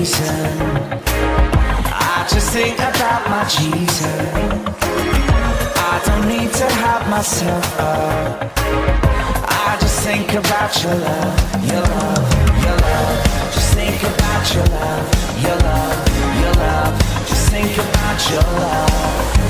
reason. I just think about my Jesus. I don't need to hype myself up. I just think about your love, your love, your love. Just think about your love, your love, your love. Just think about your love.